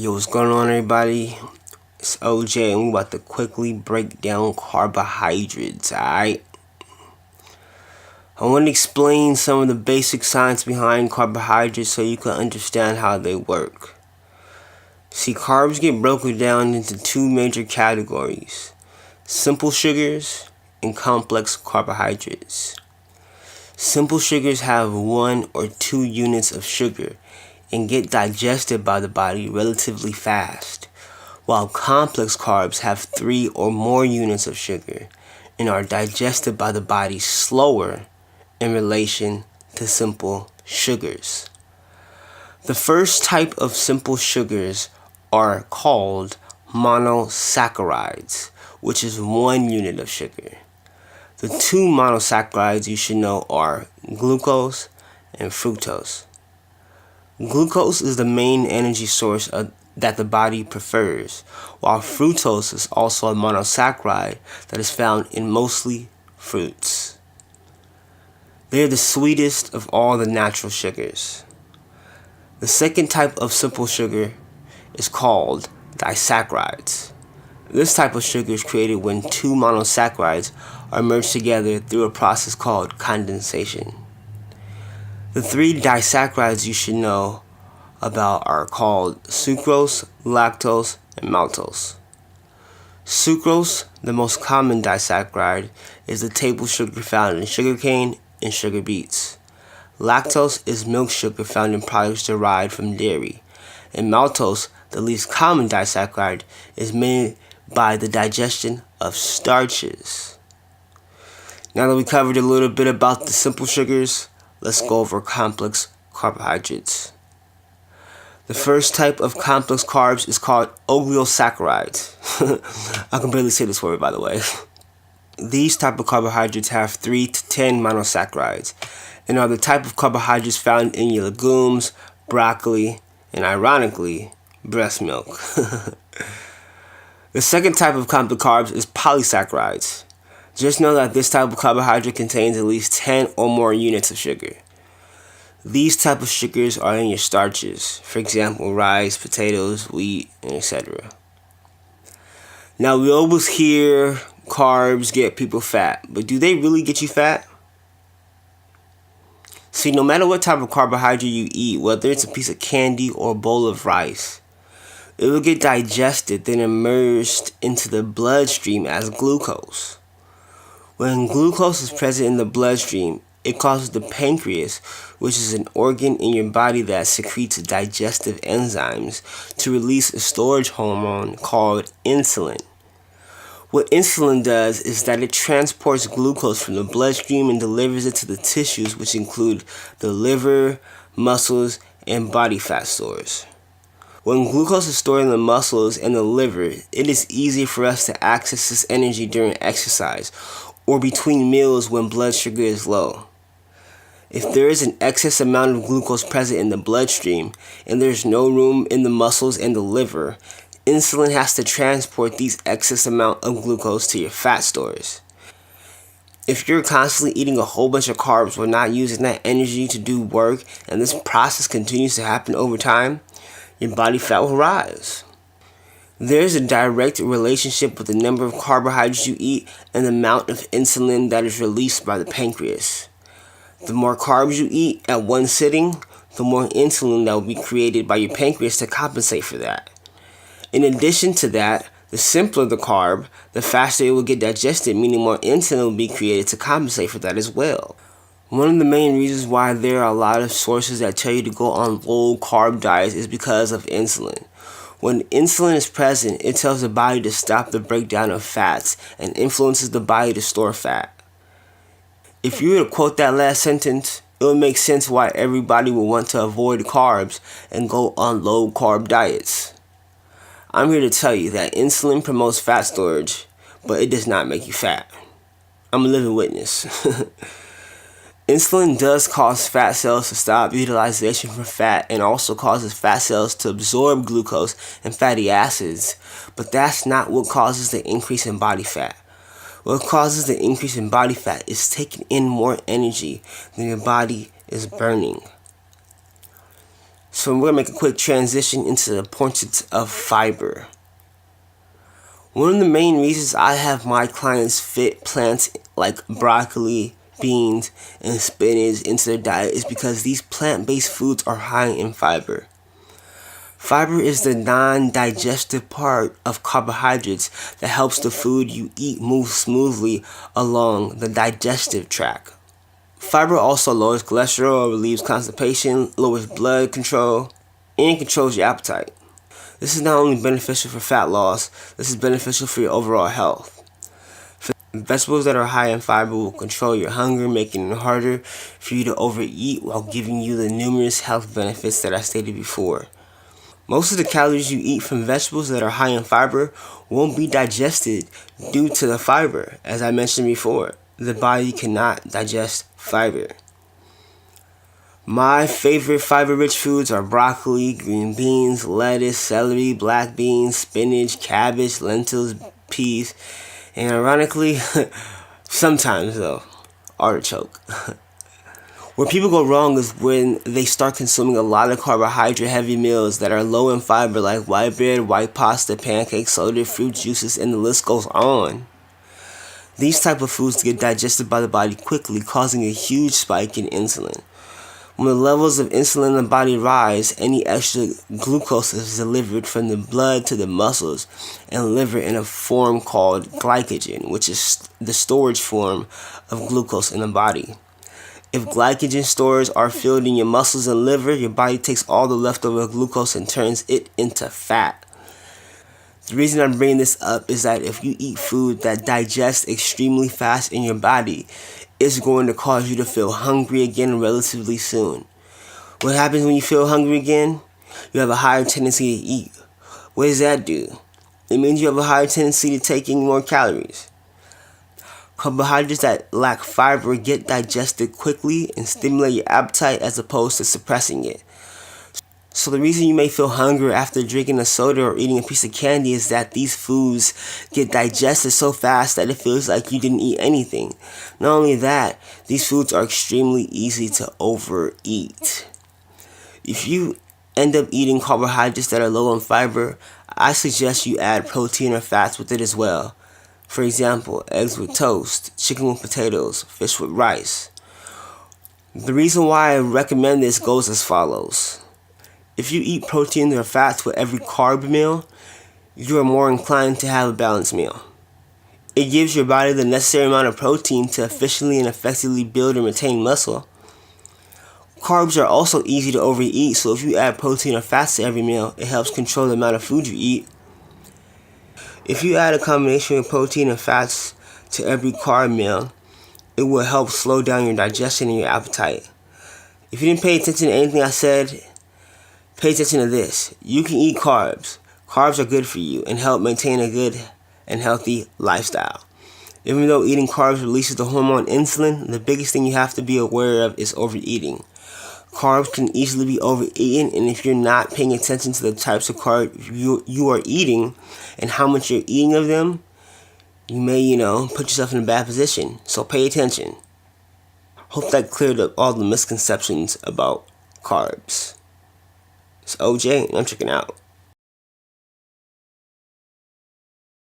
Yo, what's going on, everybody? It's OJ, and we're about to quickly break down carbohydrates, alright? I want to explain some of the basic science behind carbohydrates so you can understand how they work. See, carbs get broken down into two major categories: simple sugars and complex carbohydrates. Simple sugars have 1 or 2 units of sugar and get digested by the body relatively fast, while complex carbs have 3 or more units of sugar and are digested by the body slower in relation to simple sugars. The first type of simple sugars are called monosaccharides, which is 1 unit of sugar. The 2 monosaccharides you should know are glucose and fructose. Glucose is the main energy source that the body prefers, while fructose is also a monosaccharide that is found in mostly fruits. They are the sweetest of all the natural sugars. The second type of simple sugar is called disaccharides. This type of sugar is created when 2 monosaccharides are merged together through a process called condensation. The 3 disaccharides you should know about are called sucrose, lactose, and maltose. Sucrose, the most common disaccharide, is the table sugar found in sugarcane and sugar beets. Lactose is milk sugar found in products derived from dairy. And maltose, the least common disaccharide, is made by the digestion of starches. Now that we covered a little bit about the simple sugars, let's go over complex carbohydrates. The first type of complex carbs is called oligosaccharides. I can barely say this word, by the way. These type of carbohydrates have 3 to 10 monosaccharides and are the type of carbohydrates found in your legumes, broccoli, and ironically, breast milk. The second type of complex carbs is polysaccharides. Just know that this type of carbohydrate contains at least 10 or more units of sugar. These type of sugars are in your starches, for example, rice, potatoes, wheat, and etc. Now, we always hear carbs get people fat, but do they really get you fat? See, no matter what type of carbohydrate you eat, whether it's a piece of candy or a bowl of rice, it will get digested, then immersed into the bloodstream as glucose. When glucose is present in the bloodstream, it causes the pancreas, which is an organ in your body that secretes digestive enzymes, to release a storage hormone called insulin. What insulin does is that it transports glucose from the bloodstream and delivers it to the tissues, which include the liver, muscles, and body fat stores. When glucose is stored in the muscles and the liver, it is easy for us to access this energy during exercise or between meals when blood sugar is low. If there is an excess amount of glucose present in the bloodstream and there's no room in the muscles and the liver, insulin has to transport these excess amount of glucose to your fat stores. If you're constantly eating a whole bunch of carbs but not using that energy to do work, and this process continues to happen over time, your body fat will rise. There's a direct relationship with the number of carbohydrates you eat and the amount of insulin that is released by the pancreas. The more carbs you eat at one sitting, the more insulin that will be created by your pancreas to compensate for that. In addition to that, the simpler the carb, the faster it will get digested, meaning more insulin will be created to compensate for that as well. One of the main reasons why there are a lot of sources that tell you to go on low carb diets is because of insulin. When insulin is present, it tells the body to stop the breakdown of fats and influences the body to store fat. If you were to quote that last sentence, it would make sense why everybody would want to avoid carbs and go on low carb diets. I'm here to tell you that insulin promotes fat storage, but it does not make you fat. I'm a living witness. Insulin does cause fat cells to stop utilization for fat and also causes fat cells to absorb glucose and fatty acids, but that's not what causes the increase in body fat. What causes the increase in body fat is taking in more energy than your body is burning. So we're going to make a quick transition into the importance of fiber. One of the main reasons I have my clients fit plants like broccoli, beans, and spinach into their diet is because these plant-based foods are high in fiber. Fiber is the non-digestive part of carbohydrates that helps the food you eat move smoothly along the digestive tract. Fiber also lowers cholesterol, relieves constipation, lowers blood control, and controls your appetite. This is not only beneficial for fat loss, this is beneficial for your overall health. Vegetables that are high in fiber will control your hunger, making it harder for you to overeat while giving you the numerous health benefits that I stated before. Most of the calories you eat from vegetables that are high in fiber won't be digested due to the fiber. As I mentioned before, the body cannot digest fiber. My favorite fiber-rich foods are broccoli, green beans, lettuce, celery, black beans, spinach, cabbage, lentils, peas, and ironically, sometimes though, artichoke. Where people go wrong is when they start consuming a lot of carbohydrate-heavy meals that are low in fiber like white bread, white pasta, pancakes, soda, fruit juices, and the list goes on. These type of foods get digested by the body quickly, causing a huge spike in insulin. When the levels of insulin in the body rise, any extra glucose is delivered from the blood to the muscles and liver in a form called glycogen, which is the storage form of glucose in the body. If glycogen stores are filled in your muscles and liver, your body takes all the leftover glucose and turns it into fat. The reason I'm bringing this up is that if you eat food that digests extremely fast in your body, it's going to cause you to feel hungry again relatively soon. What happens when you feel hungry again? You have a higher tendency to eat. What does that do? It means you have a higher tendency to take in more calories. Carbohydrates that lack fiber get digested quickly and stimulate your appetite as opposed to suppressing it. So the reason you may feel hunger after drinking a soda or eating a piece of candy is that these foods get digested so fast that it feels like you didn't eat anything. Not only that, these foods are extremely easy to overeat. If you end up eating carbohydrates that are low in fiber, I suggest you add protein or fats with it as well. For example, eggs with toast, chicken with potatoes, fish with rice. The reason why I recommend this goes as follows. If you eat protein or fats with every carb meal, you are more inclined to have a balanced meal. It gives your body the necessary amount of protein to efficiently and effectively build and retain muscle. Carbs are also easy to overeat, so if you add protein or fats to every meal, it helps control the amount of food you eat. If you add a combination of protein and fats to every carb meal, it will help slow down your digestion and your appetite. If you didn't pay attention to anything I said, pay attention to this. You can eat carbs. Carbs are good for you and help maintain a good and healthy lifestyle. Even though eating carbs releases the hormone insulin, the biggest thing you have to be aware of is overeating. Carbs can easily be overeaten, and if you're not paying attention to the types of carbs you are eating and how much you're eating of them, you may, put yourself in a bad position. So pay attention. Hope that cleared up all the misconceptions about carbs. It's OJ, and I'm checking out.